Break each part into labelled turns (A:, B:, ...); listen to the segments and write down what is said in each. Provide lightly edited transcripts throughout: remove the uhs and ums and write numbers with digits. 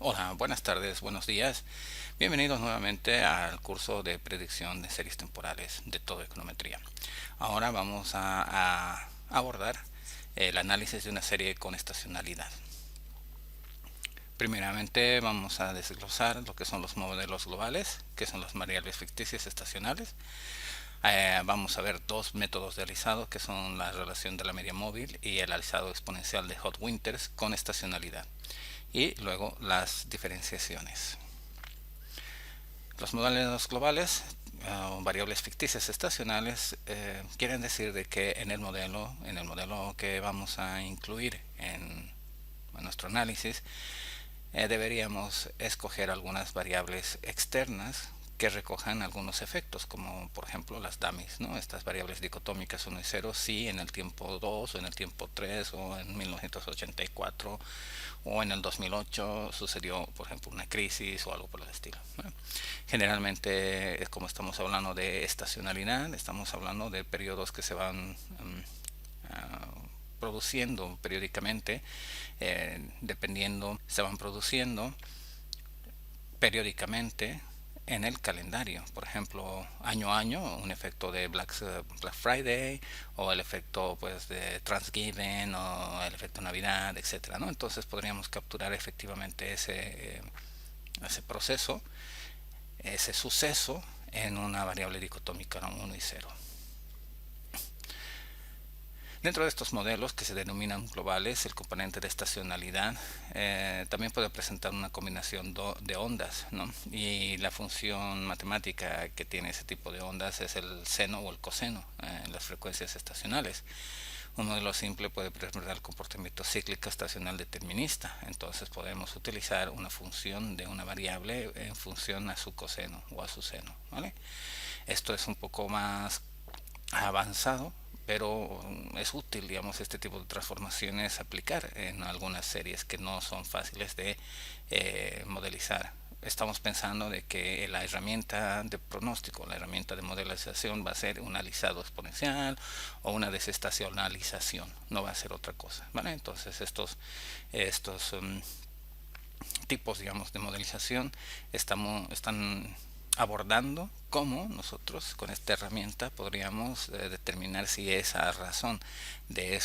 A: Hola, buenas tardes, buenos días. Bienvenidos nuevamente al curso de predicción de series temporales de toda econometría. Ahora vamos a abordar el análisis de una serie con estacionalidad. Primeramente vamos a desglosar lo que son los modelos globales, que son las variables ficticias estacionales. Vamos a ver dos métodos de alisado, que son la relación de la media móvil y el alisado exponencial de Hot Winters con estacionalidad. Y luego las diferenciaciones. Los modelos globales o variables ficticias estacionales quieren decir de que en el modelo que vamos a incluir en nuestro análisis, deberíamos escoger algunas variables externas que recojan algunos efectos, como por ejemplo las dummies, ¿no? Estas variables dicotómicas 1 y 0, sí en el tiempo 2 o en el tiempo 3 o en 1984 o en el 2008 sucedió, por ejemplo, una crisis o algo por el estilo, ¿no? Generalmente, como estamos hablando de estacionalidad, estamos hablando de periodos que se van produciendo periódicamente, se van produciendo periódicamente en el calendario. Por ejemplo, año a año, un efecto de Black Friday o el efecto pues de Thanksgiving o el efecto Navidad, etcétera, ¿no? Entonces podríamos capturar efectivamente ese proceso, ese suceso en una variable dicotómica 1 y 0. Dentro de estos modelos que se denominan globales, el componente de estacionalidad también puede presentar una combinación de ondas, ¿no? Y la función matemática que tiene ese tipo de ondas es el seno o el coseno en las frecuencias estacionales. Un modelo simple puede presentar el comportamiento cíclico estacional determinista. Entonces podemos utilizar una función de una variable en función a su coseno o a su seno, ¿vale? Esto es un poco más avanzado, pero es útil, digamos, este tipo de transformaciones aplicar en algunas series que no son fáciles de modelizar. Estamos pensando de que la herramienta de pronóstico, la herramienta de modelización va a ser un alisado exponencial o una desestacionalización, no va a ser otra cosa, ¿vale? Entonces estos tipos, digamos, de modelización están abordando cómo nosotros con esta herramienta podríamos determinar si esa razón de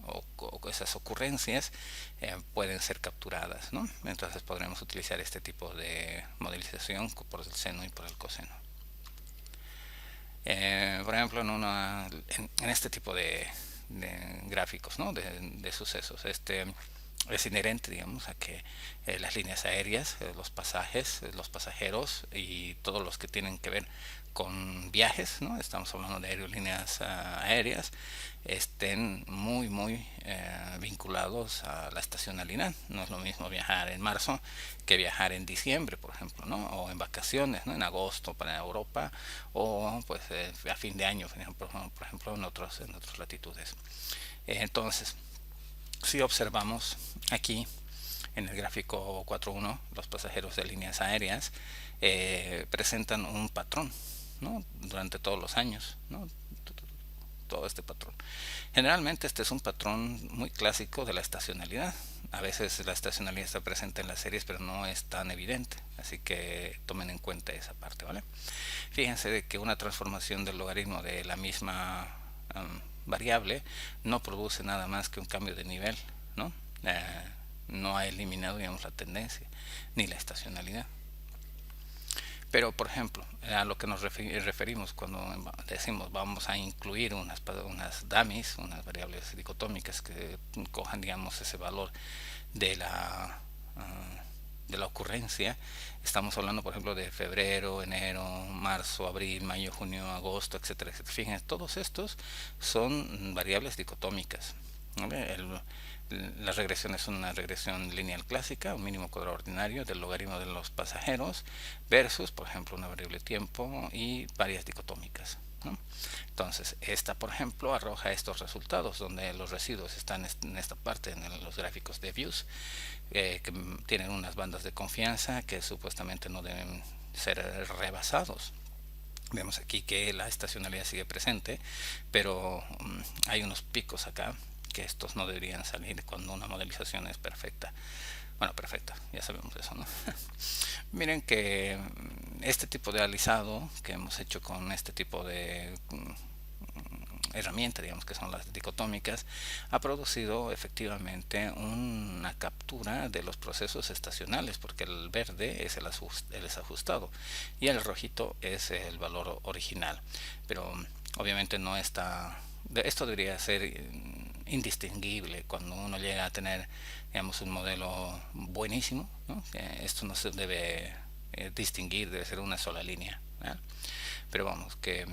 A: o esas ocurrencias pueden ser capturadas, ¿no? Entonces podremos utilizar este tipo de modelización por el seno y por el coseno. Por ejemplo, en este tipo de gráficos, ¿no? de sucesos, es inherente, digamos, a que las líneas aéreas, los pasajes, los pasajeros y todos los que tienen que ver con viajes, ¿no? Estamos hablando de aerolíneas aéreas, estén muy vinculados a la estacionalidad. No es lo mismo viajar en marzo que viajar en diciembre, por ejemplo, ¿no? O en vacaciones, ¿no? En agosto para Europa o pues a fin de año, por ejemplo en otras latitudes. Entonces, si observamos aquí en el gráfico 4.1, los pasajeros de líneas aéreas presentan un patrón, ¿no? Durante todos los años, ¿no? Todo este patrón. Generalmente este es un patrón muy clásico de la estacionalidad. A veces la estacionalidad está presente en las series, pero no es tan evidente. Así que tomen en cuenta esa parte, ¿vale? Fíjense de que una transformación del logaritmo de la misma variable no produce nada más que un cambio de nivel, ¿no? No ha eliminado, digamos, la tendencia ni la estacionalidad. Pero, por ejemplo, a lo que nos referimos cuando decimos vamos a incluir unas dummies, unas variables dicotómicas que cojan, digamos, ese valor de la ocurrencia, estamos hablando, por ejemplo, de febrero, enero, marzo, abril, mayo, junio, agosto, etcétera, etcétera. Fíjense, todos estos son variables dicotómicas, ¿vale? La regresión es una regresión lineal clásica, un mínimo cuadrado ordinario del logaritmo de los pasajeros versus, por ejemplo, una variable tiempo y varias dicotómicas, ¿no? Entonces, esta, por ejemplo, arroja estos resultados donde los residuos están en esta parte, en los gráficos de views, que tienen unas bandas de confianza que supuestamente no deben ser rebasados. Vemos aquí que la estacionalidad sigue presente, pero hay unos picos acá que estos no deberían salir cuando una modelización es perfecta. Bueno, perfecto, ya sabemos eso, ¿no? Miren que este tipo de alisado que hemos hecho con este tipo de herramienta, digamos que son las dicotómicas, ha producido efectivamente una captura de los procesos estacionales, porque el verde es el ajustado y el rojito es el valor original. Pero obviamente no está, esto debería ser indistinguible cuando uno llega a tener, digamos, un modelo buenísimo, ¿no? Esto no se debe distinguir, debe ser una sola línea, ¿verdad? Pero vamos, que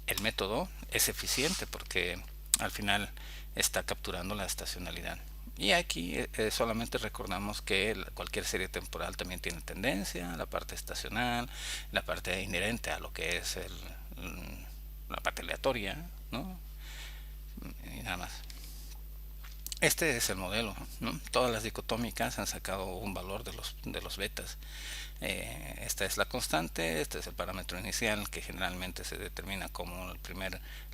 A: el método es eficiente porque al final está capturando la estacionalidad. Y aquí solamente recordamos que cualquier serie temporal también tiene tendencia, la parte estacional, la parte inherente a lo que es la parte aleatoria, ¿no? Y nada más. Este es el modelo, ¿no? Todas las dicotómicas han sacado un valor de los betas. Esta es la constante, este es el parámetro inicial que generalmente se determina como la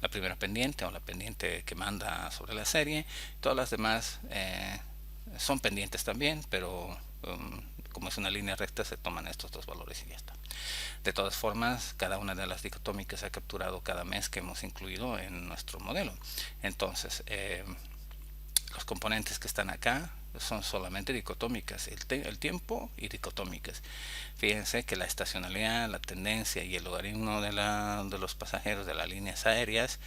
A: primera pendiente o la pendiente que manda sobre la serie. Todas las demás son pendientes también, pero como es una línea recta se toman estos dos valores y ya está. De todas formas, cada una de las dicotómicas ha capturado cada mes que hemos incluido en nuestro modelo. Entonces, los componentes que están acá son solamente dicotómicas, el tiempo y dicotómicas. Fíjense que la estacionalidad, la tendencia y el logaritmo de los pasajeros de las líneas aéreas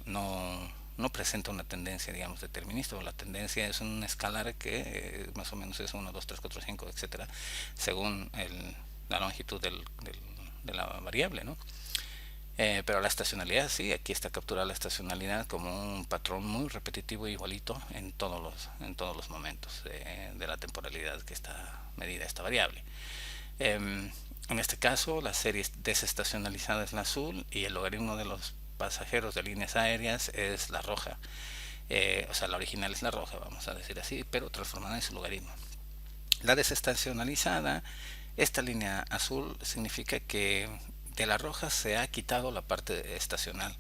A: no presenta una tendencia, digamos, determinista. La tendencia es un escalar que más o menos es 1, 2, 3, 4, 5, etcétera, según la longitud de la variable, ¿no? Pero la estacionalidad sí, aquí está capturada la estacionalidad como un patrón muy repetitivo e igualito en todos los momentos de la temporalidad que está medida esta variable. En este caso, la serie desestacionalizada es la azul y el logaritmo de los pasajeros de líneas aéreas es la roja. O sea, la original es la roja, vamos a decir así, pero transformada en su logaritmo. La desestacionalizada, esta línea azul significa que de la roja se ha quitado la parte estacional,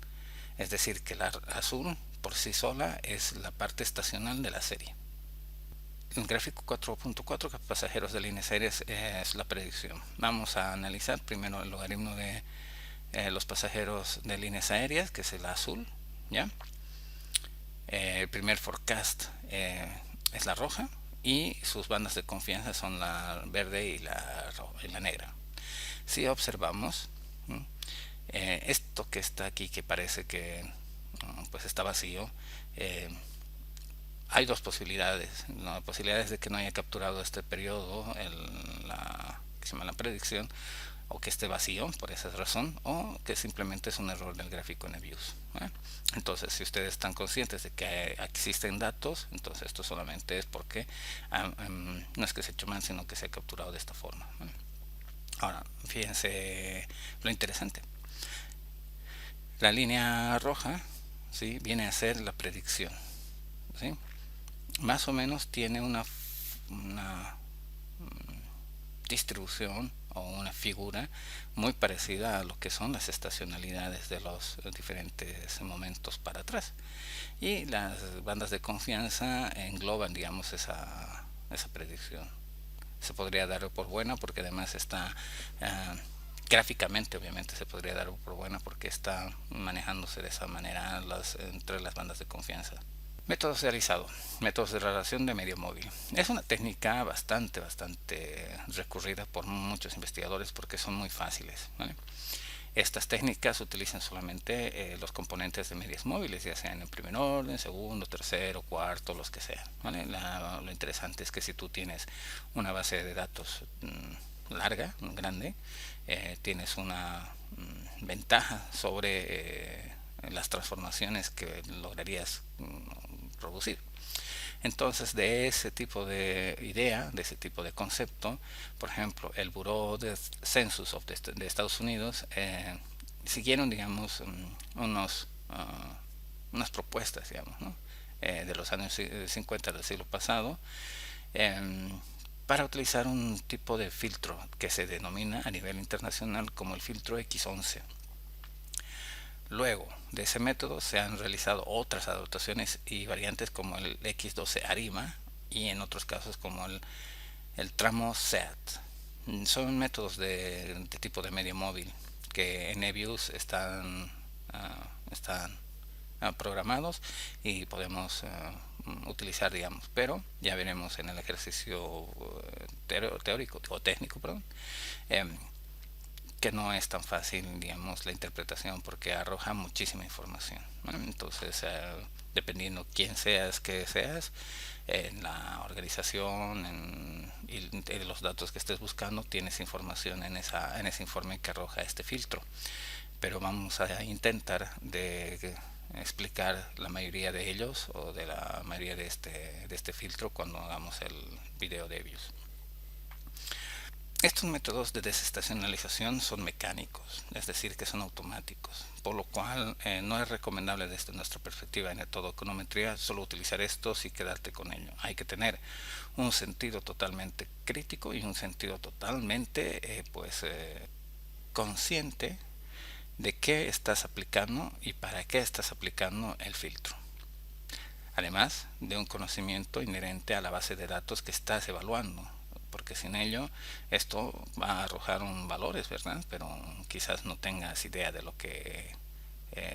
A: es decir, que la azul por sí sola es la parte estacional de la serie. El gráfico 4.4, pasajeros de líneas aéreas, es la predicción. Vamos a analizar primero el logaritmo de los pasajeros de líneas aéreas, que es el azul, ¿ya? El primer forecast es la roja y sus bandas de confianza son la verde y la negra. Si observamos esto que está aquí, que parece que pues está vacío, hay dos posibilidades. La posibilidad es de que no haya capturado este periodo, que se llama la predicción, o que esté vacío por esa razón, o que simplemente es un error del gráfico Nebius. Entonces, si ustedes están conscientes de que existen datos, entonces esto solamente es porque no es que se ha hecho mal, sino que se ha capturado de esta forma. Ahora, fíjense lo interesante. La línea roja, ¿sí?, viene a ser la predicción, ¿sí? Más o menos tiene una distribución o una figura muy parecida a lo que son las estacionalidades de los diferentes momentos para atrás, y las bandas de confianza engloban, digamos, esa predicción. Se podría dar por buena porque además está gráficamente, obviamente se podría dar por buena porque está manejándose de esa manera entre las bandas de confianza. Método serializado, métodos de relación de medio móvil. Es una técnica bastante recurrida por muchos investigadores porque son muy fáciles, ¿vale? Estas técnicas utilizan solamente los componentes de medios móviles, ya sean en primer orden, segundo, tercero, cuarto, los que sean, ¿vale? Lo interesante es que si tú tienes una base de datos larga, grande, tienes una ventaja sobre las transformaciones que lograrías producir. Entonces, de ese tipo de idea, de ese tipo de concepto, por ejemplo, el Bureau de Census de Estados Unidos siguieron, digamos, unas propuestas, digamos, ¿no? De los años 50 del siglo pasado, para utilizar un tipo de filtro que se denomina a nivel internacional como el filtro X11. Luego de ese método se han realizado otras adaptaciones y variantes como el X12 ARIMA y en otros casos como el tramo SEAT. Son métodos de tipo de medio móvil que en Nebius están programados y podemos utilizar, digamos, pero ya veremos en el ejercicio teórico o técnico, perdón, em, que no es tan fácil, digamos, la interpretación porque arroja muchísima información, ¿no? Entonces, dependiendo quién seas, qué seas, en la organización y los datos que estés buscando, tienes información en ese informe que arroja este filtro. Pero vamos a intentar de explicar la mayoría de ellos o de la mayoría de este filtro cuando hagamos el video de views. Estos métodos de desestacionalización son mecánicos, es decir, que son automáticos, por lo cual no es recomendable desde nuestra perspectiva en todo econometría solo utilizar estos y quedarte con ello. Hay que tener un sentido totalmente crítico y un sentido totalmente consciente de qué estás aplicando y para qué estás aplicando el filtro. Además de un conocimiento inherente a la base de datos que estás evaluando, porque sin ello esto va a arrojar un valores, ¿verdad? Pero quizás no tengas idea de lo que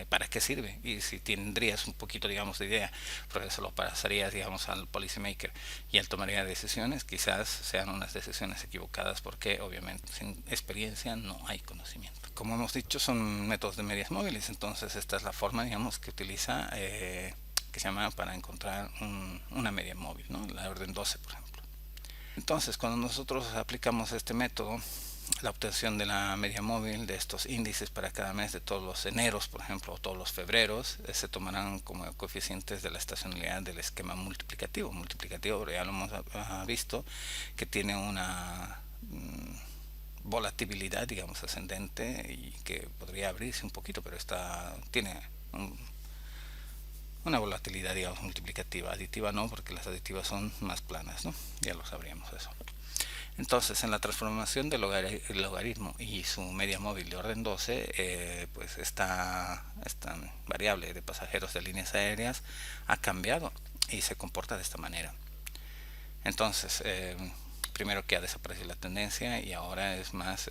A: para qué sirve, y si tendrías un poquito, digamos, de idea, porque eso lo pasarías, digamos, al policymaker y él tomaría decisiones, quizás sean unas decisiones equivocadas porque obviamente sin experiencia no hay conocimiento. Como hemos dicho, son métodos de medias móviles, entonces esta es la forma, digamos, que utiliza que se llama para encontrar una media móvil, ¿no? La orden 12, por ejemplo. Entonces, cuando nosotros aplicamos este método, la obtención de la media móvil de estos índices para cada mes de todos los eneros, por ejemplo, o todos los febreros, se tomarán como coeficientes de la estacionalidad del esquema multiplicativo. Multiplicativo, ya lo hemos visto, que tiene una volatilidad, digamos, ascendente y que podría abrirse un poquito, pero tiene una volatilidad, digamos, multiplicativa. Aditiva no, porque las aditivas son más planas, ¿no? Ya lo sabríamos eso. Entonces, en la transformación del logaritmo y su media móvil de orden 12, pues esta variable de pasajeros de líneas aéreas ha cambiado y se comporta de esta manera. Entonces, primero que ha desaparecido la tendencia y ahora es más,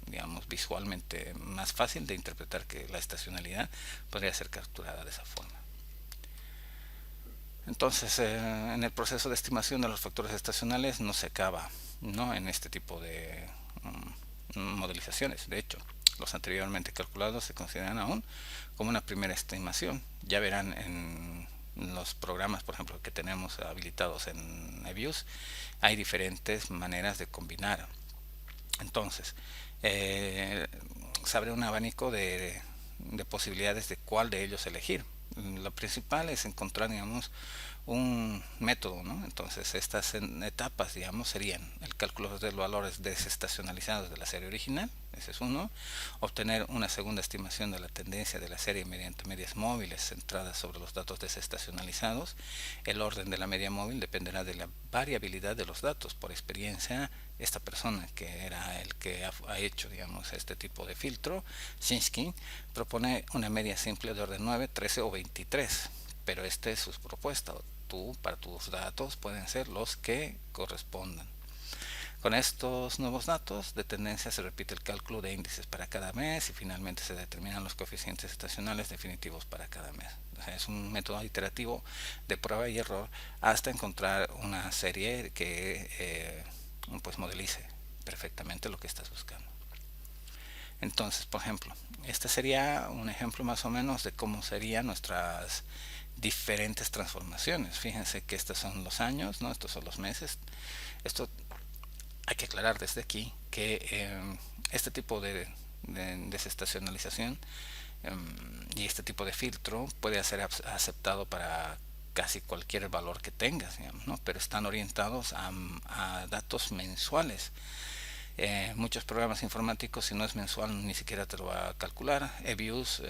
A: digamos, visualmente más fácil de interpretar que la estacionalidad podría ser capturada de esa forma. Entonces, en el proceso de estimación de los factores estacionales no se acaba, ¿no?, en este tipo de modelizaciones. De hecho, los anteriormente calculados se consideran aún como una primera estimación. Ya verán en los programas, por ejemplo, que tenemos habilitados en Nebius, hay diferentes maneras de combinar. Entonces, se abre un abanico de posibilidades de cuál de ellos elegir. Lo principal es encontrar, digamos, un método, ¿no? Entonces, estas etapas, digamos, serían el cálculo de los valores desestacionalizados de la serie original, ese es uno, obtener una segunda estimación de la tendencia de la serie mediante medias móviles centradas sobre los datos desestacionalizados. El orden de la media móvil dependerá de la variabilidad de los datos. Por experiencia, esta persona que era el que ha hecho, digamos, este tipo de filtro, Shinsky, propone una media simple de orden 9, 13 o 23, pero esta es su propuesta. Para tus datos pueden ser los que correspondan. Con estos nuevos datos de tendencia se repite el cálculo de índices para cada mes y finalmente se determinan los coeficientes estacionales definitivos para cada mes. O sea, es un método iterativo de prueba y error hasta encontrar una serie que pues modelice perfectamente lo que estás buscando. Entonces, por ejemplo, este sería un ejemplo más o menos de cómo serían nuestras diferentes transformaciones. Fíjense que estos son los años, ¿no? Estos son los meses. Esto hay que aclarar desde aquí que este tipo de desestacionalización y este tipo de filtro puede ser aceptado para casi cualquier valor que tengas, digamos, ¿no? Pero están orientados a datos mensuales. Muchos programas informáticos, si no es mensual, ni siquiera te lo va a calcular. eViews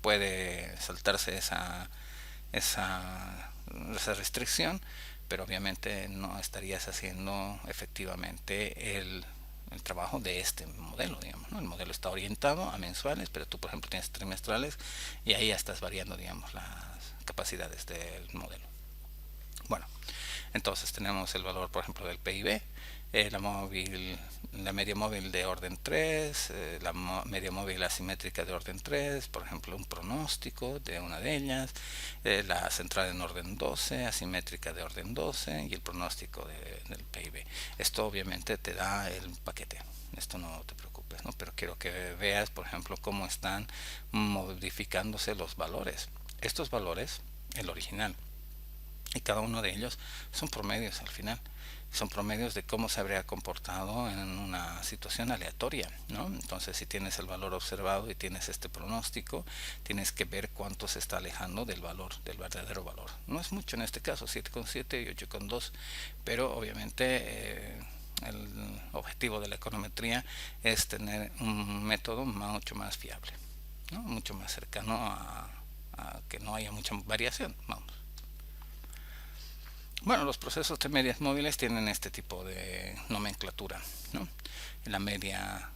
A: puede saltarse esa restricción, pero obviamente no estarías haciendo efectivamente el trabajo de este modelo, digamos, ¿no? El modelo está orientado a mensuales, pero tú, por ejemplo, tienes trimestrales y ahí ya estás variando, digamos, las capacidades del modelo. Bueno, entonces tenemos el valor, por ejemplo, del PIB, la media móvil de orden 3, media móvil asimétrica de orden 3, por ejemplo, un pronóstico de una de ellas, la central en orden 12, asimétrica de orden 12 y el pronóstico del PIB. Esto obviamente te da el paquete. Esto no te preocupes, ¿no? Pero quiero que veas, por ejemplo, cómo están modificándose los valores. Estos valores, el original, y cada uno de ellos son promedios al final. Son promedios de cómo se habría comportado en una situación aleatoria, ¿no? Entonces, si tienes el valor observado y tienes este pronóstico, tienes que ver cuánto se está alejando del valor, del verdadero valor. No es mucho en este caso, 7,7 y 8,2, pero obviamente el objetivo de la econometría es tener un método mucho más fiable, ¿no? Mucho más cercano a que no haya mucha variación, vamos. Bueno, los procesos de medias móviles tienen este tipo de nomenclatura, ¿no? La media,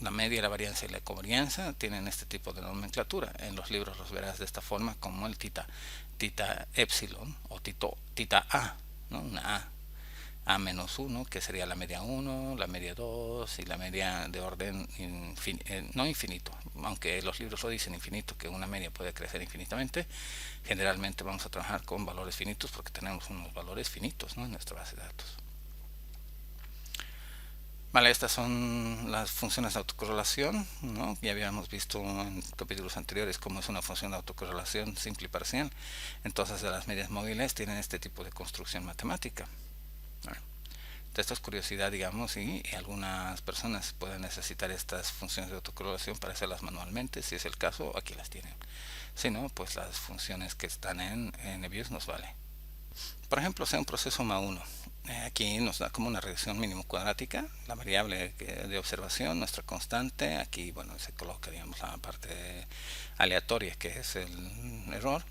A: la media, la varianza y la covarianza tienen este tipo de nomenclatura. En los libros los verás de esta forma, como el tita epsilon o tita A, ¿no? Una A-1, que sería la media 1, la media 2 y la media de orden no infinito, aunque los libros lo dicen infinito, que una media puede crecer infinitamente. Generalmente vamos a trabajar con valores finitos porque tenemos unos valores finitos, ¿no?, en nuestra base de datos. Vale, estas son las funciones de autocorrelación, ¿no? Ya habíamos visto en capítulos anteriores cómo es una función de autocorrelación simple y parcial. Entonces, las medias móviles tienen este tipo de construcción matemática. Bueno, esto es curiosidad, digamos, y algunas personas pueden necesitar estas funciones de autocorrelación para hacerlas manualmente. Si es el caso, aquí las tienen. Si no, pues las funciones que están en Nebius nos vale. Por ejemplo, sea un proceso MA1. Aquí nos da como una regresión mínimo cuadrática, la variable de observación, nuestra constante. Aquí, bueno, se coloca, digamos, la parte aleatoria, que es el error,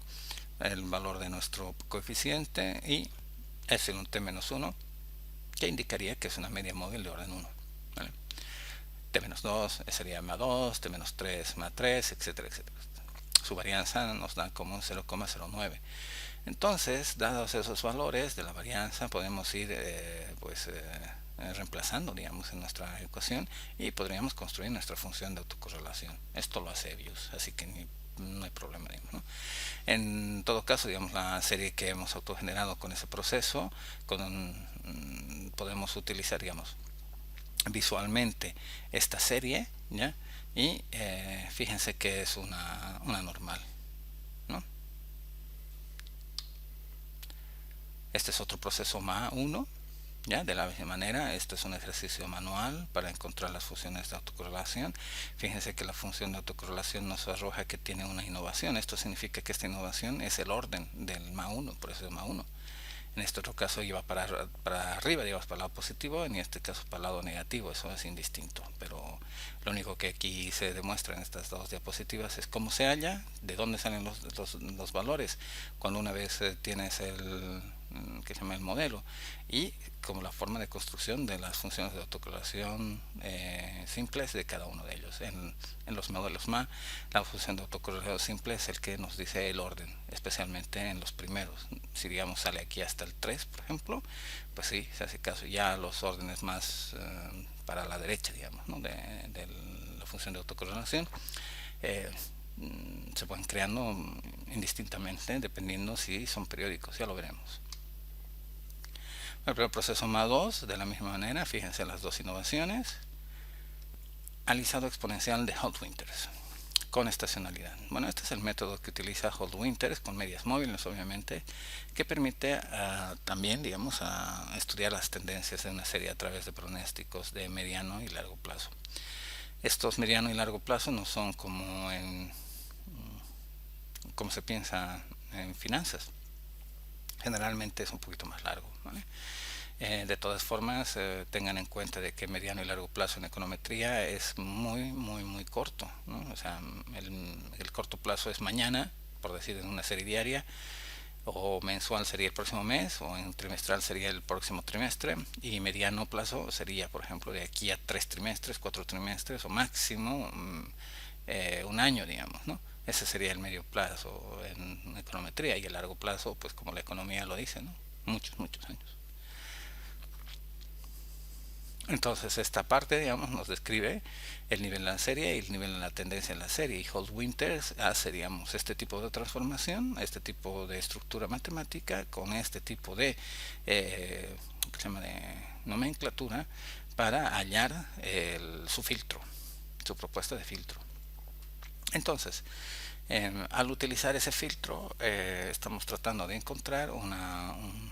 A: el valor de nuestro coeficiente y epsilon t menos 1, que indicaría que es una media móvil de orden 1. ¿Vale? T-2 sería MA2, T-3 MA3, etcétera, etcétera. Su varianza nos da como 0,09. Entonces, dados esos valores de la varianza, podemos ir reemplazando, digamos, en nuestra ecuación y podríamos construir nuestra función de autocorrelación. Esto lo hace Nebius, así que no hay problema, digamos, ¿no? En todo caso, digamos, la serie que hemos autogenerado con ese proceso, podemos utilizar, digamos, visualmente esta serie, ¿ya? Y fíjense que es una normal, ¿no? Este es otro proceso MA1, ¿ya? De la misma manera, este es un ejercicio manual para encontrar las funciones de autocorrelación. Fíjense que la función de autocorrelación nos arroja que tiene una innovación. Esto significa que esta innovación es el orden del MA1, por eso es MA1. En este otro caso iba para arriba, digamos, para el lado positivo, en este caso para el lado negativo. Eso es indistinto, pero lo único que aquí se demuestra en estas dos diapositivas es cómo se halla, de dónde salen los valores cuando una vez tienes el que se llama el modelo, y como la forma de construcción de las funciones de autocorrelación simples de cada uno de ellos. En los modelos MA, la función de autocorrelación simple es el que nos dice el orden, especialmente en los primeros. Si, digamos, sale aquí hasta el 3, por ejemplo, pues sí, se hace caso. Ya los órdenes más para la derecha, digamos, ¿no?, de la función de autocorrelación, se pueden creando indistintamente dependiendo si son periódicos. Ya lo veremos. El primer proceso MA2, de la misma manera, fíjense las dos innovaciones. Alisado exponencial de Holt-Winters con estacionalidad. Bueno, este es el método que utiliza Holt-Winters con medias móviles, obviamente, que permite también, digamos, a estudiar las tendencias de una serie a través de pronósticos de mediano y largo plazo. Estos mediano y largo plazo no son como se piensa en finanzas. Generalmente es un poquito más largo, ¿vale? De todas formas, tengan en cuenta de que mediano y largo plazo en econometría es muy corto, ¿no? O sea, el corto plazo es mañana, por decir, en una serie diaria, o mensual sería el próximo mes, o en trimestral sería el próximo trimestre, y mediano plazo sería, por ejemplo, de aquí a 3 trimestres, 4 trimestres, o máximo un año, digamos, ¿no? Ese sería el medio plazo en econometría, y el largo plazo, pues como la economía lo dice, ¿no? Muchos, muchos años. Entonces esta parte, digamos, nos describe el nivel en la serie y el nivel en la tendencia en la serie. Y Holt-Winter hace, digamos, este tipo de transformación, este tipo de estructura matemática con este tipo de, ¿qué se llama?, de nomenclatura para hallar su filtro, su propuesta de filtro. Entonces, al utilizar ese filtro, estamos tratando de encontrar un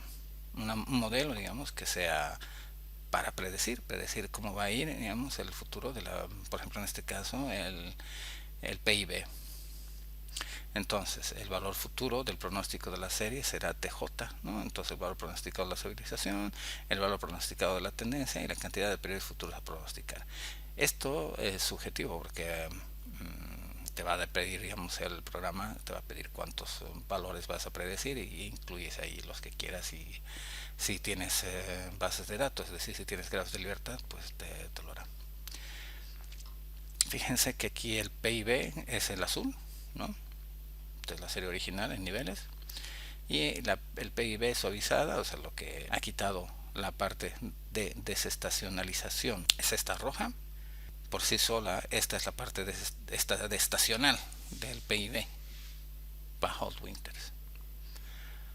A: modelo, digamos, que sea para predecir cómo va a ir, digamos, el futuro de la, por ejemplo, en este caso, el PIB. Entonces, el valor futuro del pronóstico de la serie será TJ, ¿no? Entonces, el valor pronosticado de la civilización, el valor pronosticado de la tendencia y la cantidad de periodos futuros a pronosticar. Esto es subjetivo porque te va a pedir, digamos, el programa te va a pedir cuántos valores vas a predecir y incluyes ahí los que quieras. Y si tienes bases de datos, es decir, si tienes grados de libertad, pues te lo hará. Fíjense que aquí el PIB es el azul, ¿no? De la serie original en niveles. Y el PIB suavizada, o sea, lo que ha quitado la parte de desestacionalización, es esta roja. Por sí sola, esta es la parte de estacional del PIB bajo Winters.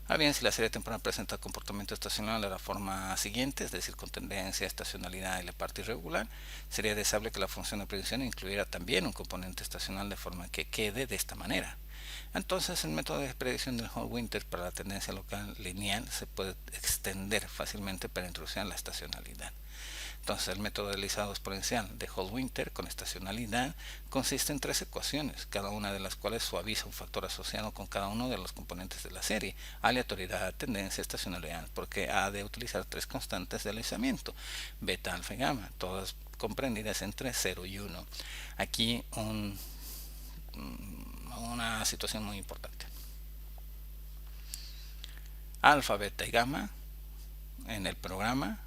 A: Ahora bien, si la serie temporal presenta comportamiento estacional de la forma siguiente, es decir, con tendencia, estacionalidad y la parte irregular, sería deseable que la función de predicción incluyera también un componente estacional de forma que quede de esta manera. Entonces, el método de predicción del Holt-Winter para la tendencia local lineal se puede extender fácilmente para introducir la estacionalidad. Entonces, el método deslizado exponencial de Holt-Winter con estacionalidad consiste en 3 ecuaciones, cada una de las cuales suaviza un factor asociado con cada uno de los componentes de la serie: aleatoriedad, tendencia, estacionalidad, porque ha de utilizar 3 constantes de deslizamiento, beta, alfa y gamma, todas comprendidas entre 0 y 1. Aquí una situación muy importante. Alfa, beta y gamma en el programa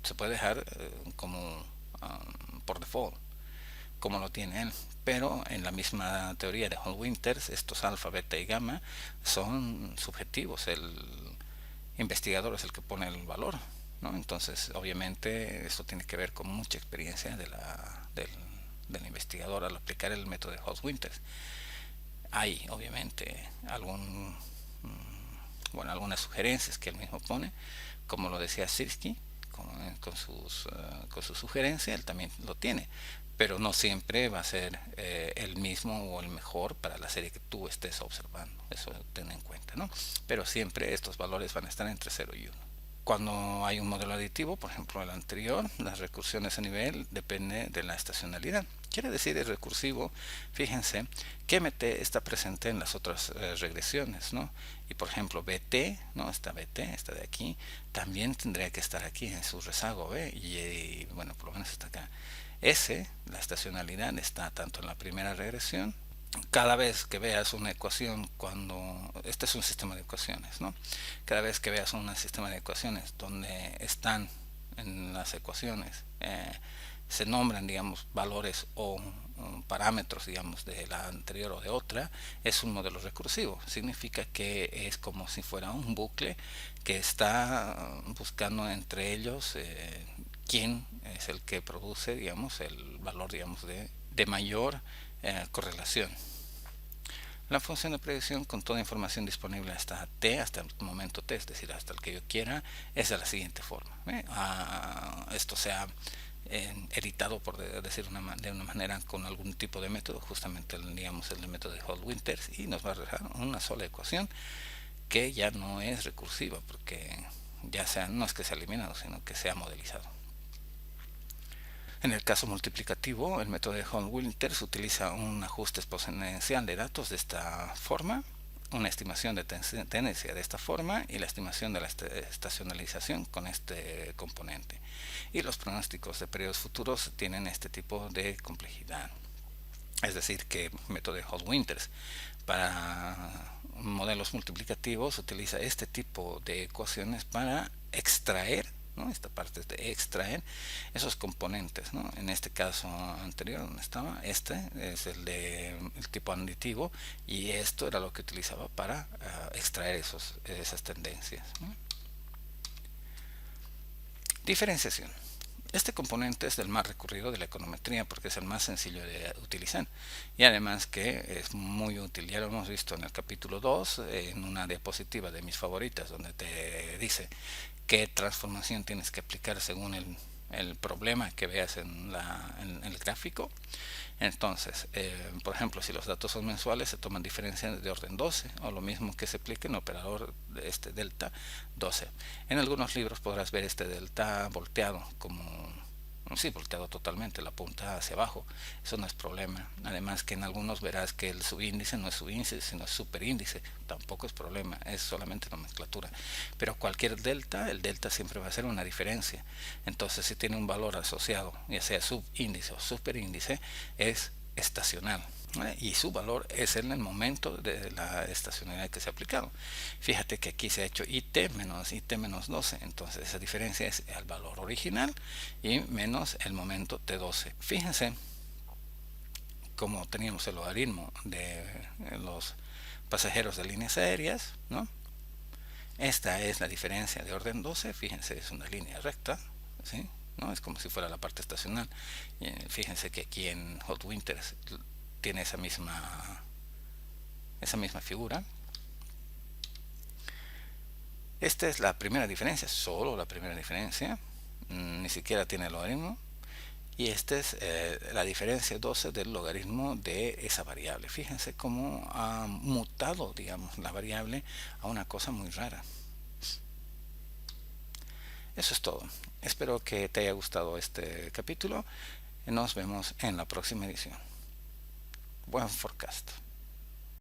A: se puede dejar como por default, como lo tiene él. Pero en la misma teoría de Holt-Winter, estos alfa, beta y gamma son subjetivos. El investigador es el que pone el valor, ¿no? Entonces, obviamente, esto tiene que ver con mucha experiencia del investigador al aplicar el método de Holt-Winter. Hay, obviamente, algunas sugerencias que él mismo pone, como lo decía Sirski, con su sugerencia, él también lo tiene, pero no siempre va a ser el mismo o el mejor para la serie que tú estés observando. Eso ten en cuenta, ¿no? Pero siempre estos valores van a estar entre 0 y 1. Cuando hay un modelo aditivo, por ejemplo el anterior, las recursiones a nivel depende de la estacionalidad. Quiere decir, el recursivo, fíjense, que MT está presente en las otras regresiones, ¿no? Y por ejemplo BT, ¿no? Esta BT, esta de aquí, también tendría que estar aquí en su rezago, ¿ve? Y bueno, por lo menos está acá. S, la estacionalidad, está tanto en la primera regresión. Cada vez que veas una ecuación, este es un sistema de ecuaciones, ¿no? Cada vez que veas un sistema de ecuaciones donde están en las ecuaciones se nombran, digamos, valores o parámetros, digamos, de la anterior o de otra, es un modelo recursivo. Significa que es como si fuera un bucle que está buscando entre ellos quién es el que produce, digamos, el valor, digamos, de mayor correlación. La función de predicción con toda información disponible hasta t, hasta el momento t, es decir, hasta el que yo quiera, es de la siguiente forma. Esto se ha editado, por decir de una manera, con algún tipo de método, justamente digamos el método de Holt-Winter, y nos va a dejar una sola ecuación que ya no es recursiva, porque no es que se ha eliminado, sino que se ha modelizado. En el caso multiplicativo, el método de Holt-Winter utiliza un ajuste exponencial de datos de esta forma, una estimación de tendencia de esta forma y la estimación de la estacionalización con este componente. Y los pronósticos de periodos futuros tienen este tipo de complejidad. Es decir, que el método de Holt-Winter para modelos multiplicativos utiliza este tipo de ecuaciones para extraer ¿no? Esta parte es de extraer esos componentes, ¿no? En este caso anterior donde estaba, este es el de el tipo aditivo, y esto era lo que utilizaba para extraer esas tendencias, ¿no? Diferenciación. Este componente es el más recurrido de la econometría porque es el más sencillo de utilizar, y además que es muy útil. Ya lo hemos visto en el capítulo 2 en una diapositiva de mis favoritas, donde te dice qué transformación tienes que aplicar según el problema que veas en el gráfico. Entonces, por ejemplo, si los datos son mensuales, se toman diferencias de orden 12, o lo mismo que se aplique en operador delta 12. En algunos libros podrás ver este delta volteado, como sí, volteado totalmente, la punta hacia abajo. Eso no es problema. Además que en algunos verás que el subíndice no es subíndice, sino es superíndice. Tampoco es problema, es solamente nomenclatura. Pero cualquier delta, el delta siempre va a ser una diferencia. Entonces, si tiene un valor asociado, ya sea subíndice o superíndice, es estacional, y su valor es en el momento de la estacionalidad que se ha aplicado. Fíjate que aquí se ha hecho IT menos 12, entonces esa diferencia es el valor original y menos el momento T12. Fíjense como teníamos el logaritmo de los pasajeros de líneas aéreas, ¿no? Esta es la diferencia de orden 12, fíjense, es una línea recta, ¿sí? ¿No? Es como si fuera la parte estacional. Y fíjense que aquí en Hot Winters tiene esa misma figura. Esta es la primera diferencia, solo la primera diferencia, ni siquiera tiene logaritmo. Y esta es la diferencia 12 del logaritmo de esa variable. Fíjense cómo ha mutado, digamos, la variable a una cosa muy rara. Eso es todo. Espero que te haya gustado este capítulo. Nos vemos en la próxima edición. Buen forecast.